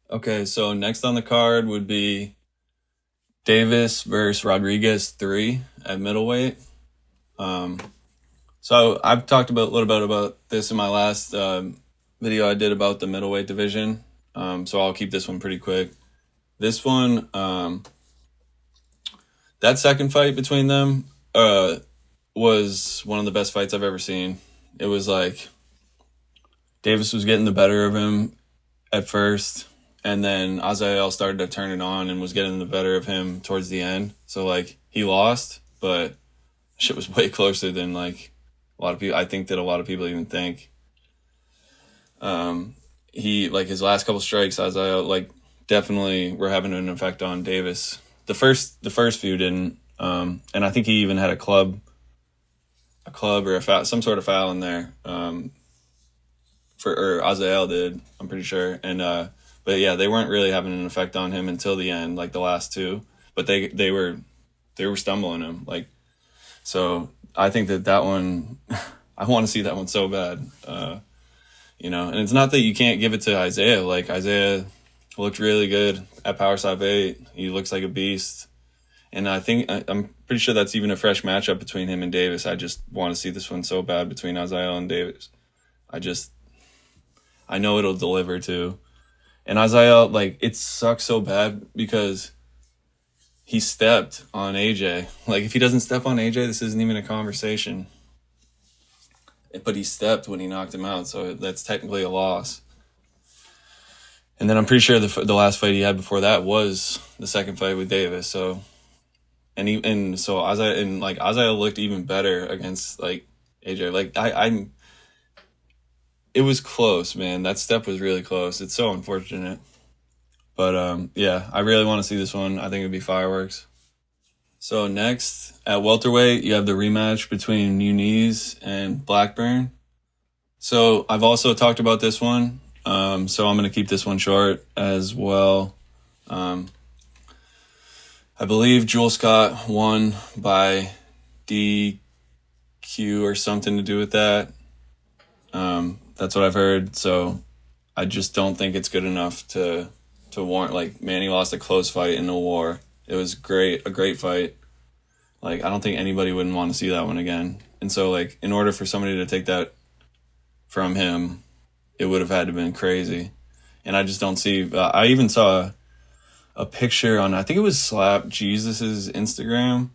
Okay, so next on the card would be Davis versus Rodriguez 3 at middleweight. Um, so I've talked about a little bit about this in my last video I did about the middleweight division. So I'll keep this one pretty quick. This one, that second fight between them was one of the best fights I've ever seen. It was like Davis was getting the better of him at first, and then Azael started to turn it on and was getting the better of him towards the end. So like he lost, but shit was way closer than like a lot of people. I think that a lot of people even think. He like his last couple strikes, Azael like definitely were having an effect on Davis. The first few didn't, and I think he even had a club or a foul, some sort of foul in there. Or Azael did, I'm pretty sure. And but yeah, they weren't really having an effect on him until the end, like the last two. But they were stumbling him, like so. I think that one, I want to see that one so bad, And it's not that you can't give it to Isaiah. Like Isaiah looked really good at Power Side 8. He looks like a beast, and I'm pretty sure that's even a fresh matchup between him and Davis. I just want to see this one so bad between Isaiah and Davis. I know it'll deliver too. And Isaiah, like, it sucks so bad because he stepped on AJ. Like, if he doesn't step on AJ, this isn't even a conversation. But he stepped when he knocked him out, so that's technically a loss. And then I'm pretty sure the last fight he had before that was the second fight with Davis. So, so Isaiah looked even better against like AJ. Like it was close, man. That step was really close. It's so unfortunate. But yeah, I really want to see this one. I think it'd be fireworks. So next at welterweight, you have the rematch between Muniz and Blackburn. So I've also talked about this one. So I'm going to keep this one short as well. I believe Jules Scott won by DQ or something to do with that. That's what I've heard. So I just don't think it's good enough to warrant, like, Manny lost a close fight in a war. It was a great fight. Like, I don't think anybody wouldn't want to see that one again. And so, like, in order for somebody to take that from him, it would have had to have been crazy. And I just don't see. I even saw a picture on, I think it was Slap Jesus's Instagram,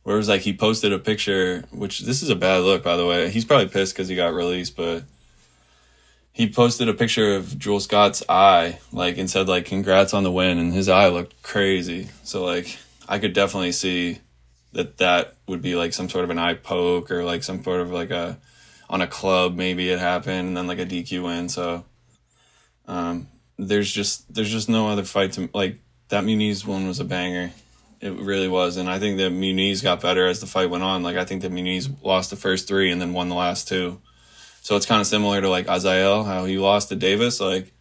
where it was like he posted a picture, which this is a bad look, by the way. He's probably pissed because he got released, but he posted a picture of Jules Scott's eye, like, and said, like, congrats on the win, and his eye looked crazy. So, like, I could definitely see that would be, like, some sort of an eye poke or, like, some sort of, like, on a club, maybe it happened, and then, like, a DQ win. So, there's just no other fight to, like, that Muniz one was a banger. It really was, and I think that Muniz got better as the fight went on. Like, I think that Muniz lost the first three and then won the last two. So it's kind of similar to, like, Azael, how he lost to Davis. Like,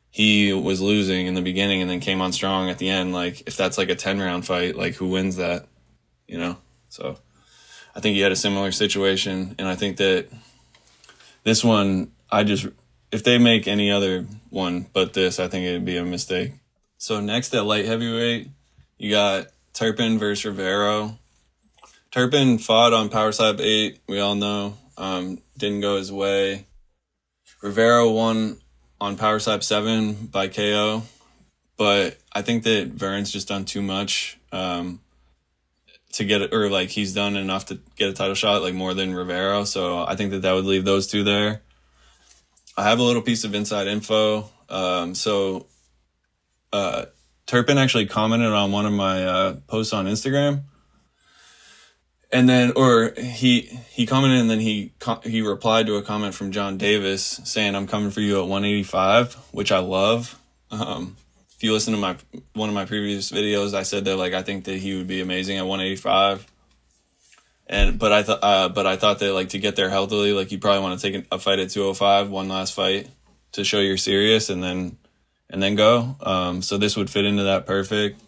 he was losing in the beginning and then came on strong at the end. Like, if that's, like, a 10-round fight, like, who wins that? So I think he had a similar situation. And I think that this one, if they make any other one but this, I think it'd be a mistake. So next at light heavyweight, you got Turpin versus Rivero. Turpin fought on Power Slap 8, we all know. Didn't go his way. Rivero won on Power Slap 7 by KO, but I think that Vern's just done too much to get it, or like he's done enough to get a title shot, like more than Rivero. So I think that would leave those two there. I have a little piece of inside info. Turpin actually commented on one of my posts on Instagram. And then, or he commented, and then he replied to a comment from John Davis saying, "I'm coming for you at 185," which I love. If you listen to one of my previous videos, I said that, like, I think that he would be amazing at 185. But I thought that, like, to get there healthily, like, you probably want to take a fight at 205, one last fight to show you're serious, and then go. So this would fit into that perfect.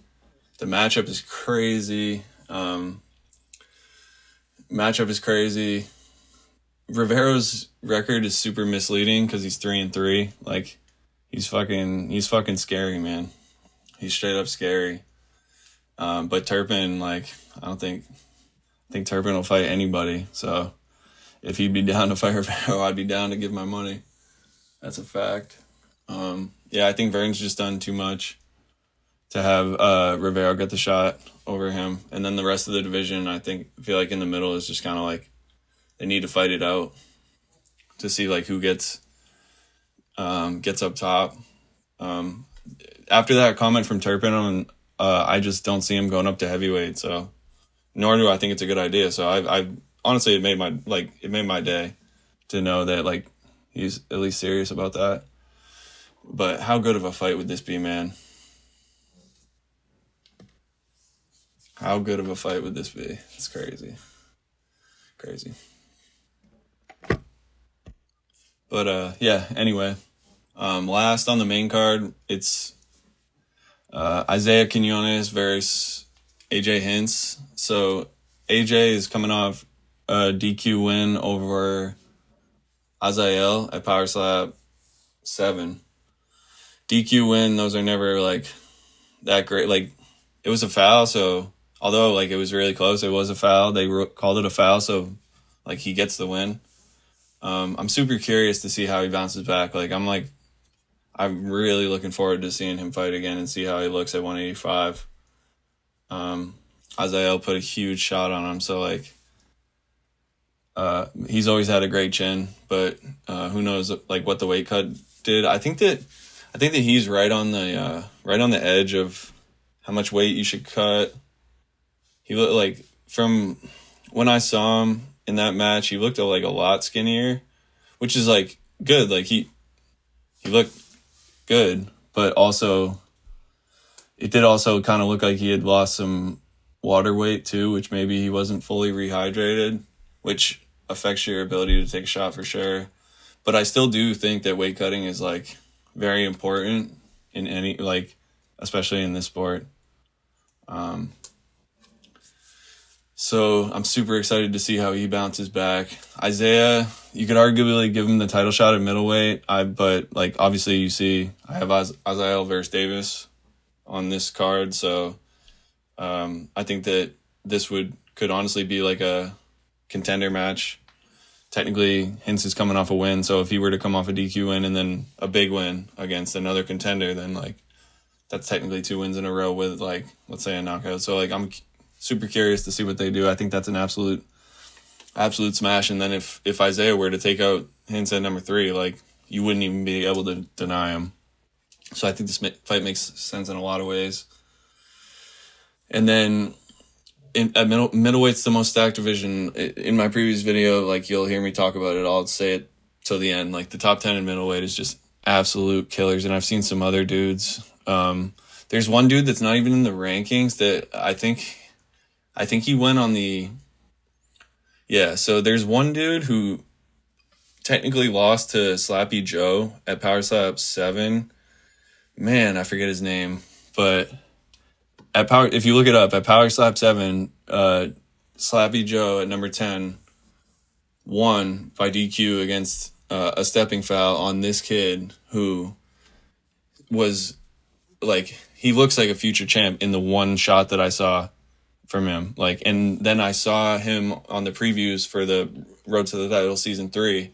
The matchup is crazy. Rivero's record is super misleading because he's 3-3. Like, he's fucking scary, man. He's straight up scary. But Turpin, like, I think Turpin will fight anybody. So if he'd be down to fight Rivero, I'd be down to give my money. That's a fact. Yeah, I think Vern's just done too much to have Rivero get the shot over him. And then the rest of the division, I feel like in the middle is just kind of like they need to fight it out to see like who gets up top. After that comment from Turpin, I just don't see him going up to heavyweight. So, nor do I think it's a good idea. So I honestly, it made my day to know that like he's at least serious about that. But how good of a fight would this be, man? How good of a fight would this be? It's crazy. But yeah, anyway. Last on the main card, it's Isaiah Quinones versus AJ Hints. So AJ is coming off a DQ win over Azael at Power Slap 7. DQ win, those are never like that great. Like it was a foul, so although like it was really close, it was a foul. They called it a foul, so like he gets the win. I'm super curious to see how he bounces back. I'm really looking forward to seeing him fight again and see how he looks at 185. Azael put a huge shot on him, so like he's always had a great chin, but who knows like what the weight cut did. I think that he's right on the edge of how much weight you should cut. He looked like, from when I saw him in that match, he looked like a lot skinnier, which is like good. Like he looked good, but also it did also kind of look like he had lost some water weight too, which maybe he wasn't fully rehydrated, which affects your ability to take a shot for sure. But I still do think that weight cutting is like very important in any, like, especially in this sport. So I'm super excited to see how he bounces back. Isaiah, you could arguably give him the title shot at middleweight. But like obviously you see I have Azael versus Davis on this card, so I think that this could honestly be like a contender match. Technically, Hints is coming off a win, so if he were to come off a DQ win and then a big win against another contender, then like that's technically 2 wins in a row with like, let's say, a knockout. So like I'm super curious to see what they do. I think that's an absolute smash. And then if Isaiah were to take out Hints at number 3, like you wouldn't even be able to deny him. So I think this fight makes sense in a lot of ways. And then at middleweight's the most stacked division. In my previous video, like you'll hear me talk about it. I'll say it till the end. Like the top 10 in middleweight is just absolute killers. And I've seen some other dudes. There's one dude that's not even in the rankings that I think he went on the... Yeah, so there's one dude who technically lost to Slappy Joe at Power Slap 7. Man, I forget his name. But if you look it up, at Power Slap 7, Slappy Joe at number 10 won by DQ against a stepping foul on this kid who was like... He looks like a future champ in the one shot that I saw from him. Like, and then I saw him on the previews for the Road to the Title season 3.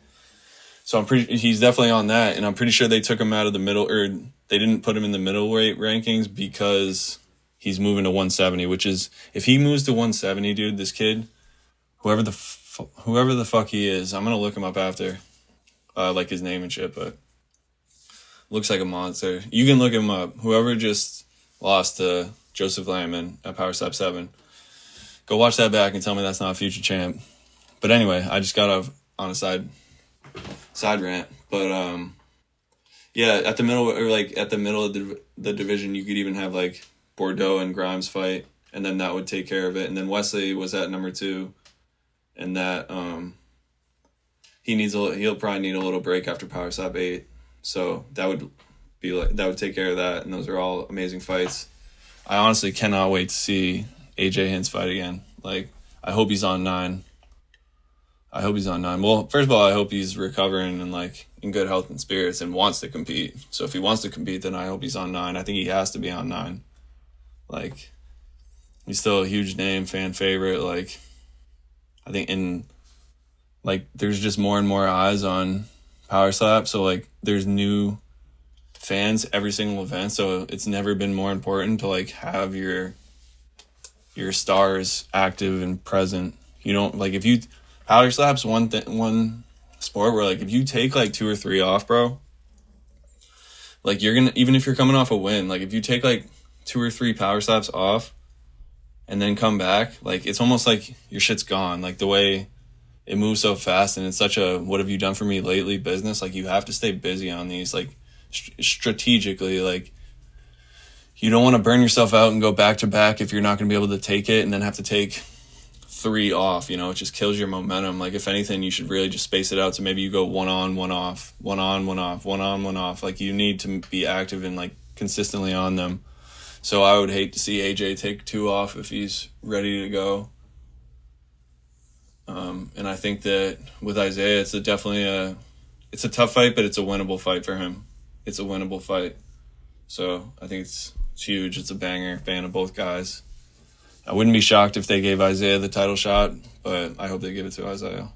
So he's definitely on that. And I'm pretty sure they took him out of the middle, or they didn't put him in the middleweight rankings because he's moving to 170, which is, if he moves to 170, dude, this kid, whoever the fuck he is, I'm going to look him up after, like his name and shit, but looks like a monster. You can look him up. Whoever just lost to Joseph Landman at Power Slap 7. Go watch that back and tell me that's not a future champ. But anyway, I just got off on a side rant. But yeah, at the middle of the division, you could even have like Bordeaux and Grimes fight, and then that would take care of it. And then Wesley was at number 2, and that he'll probably need a little break after Power Slap 8. So that would take care of that, and those are all amazing fights. I honestly cannot wait to see AJ Hints fight again. Like, I hope he's on 9. I hope he's on 9. Well, first of all, I hope he's recovering and like in good health and spirits and wants to compete. So if he wants to compete, then I hope he's on 9. I think he has to be on 9. Like, he's still a huge name, fan favorite. Like, I think there's just more and more eyes on Power Slap. So like there's new fans every single event. So it's never been more important to like have your stars active and present. You don't like if you Power Slap's one sport where like if you take like 2 or 3 off, bro, like you're gonna, even if you're coming off a win, like if you take like 2 or 3 Power Slaps off and then come back, like it's almost like your shit's gone. Like the way it moves so fast, and it's such a what have you done for me lately business. Like you have to stay busy on these, like strategically. Like you don't want to burn yourself out and go back to back if you're not going to be able to take it and then have to take 3 off. You know, it just kills your momentum. Like if anything, you should really just space it out. So maybe you go 1 on, 1 off, 1 on, 1 off, 1 on, 1 off. Like you need to be active and like consistently on them. So I would hate to see AJ take 2 off if he's ready to go. And I think that with Isaiah, it's it's a tough fight, but it's a winnable fight for him. It's a winnable fight. So I think it's huge. It's a banger. Fan of both guys. I wouldn't be shocked if they gave Isaiah the title shot, but I hope they give it to Isaiah.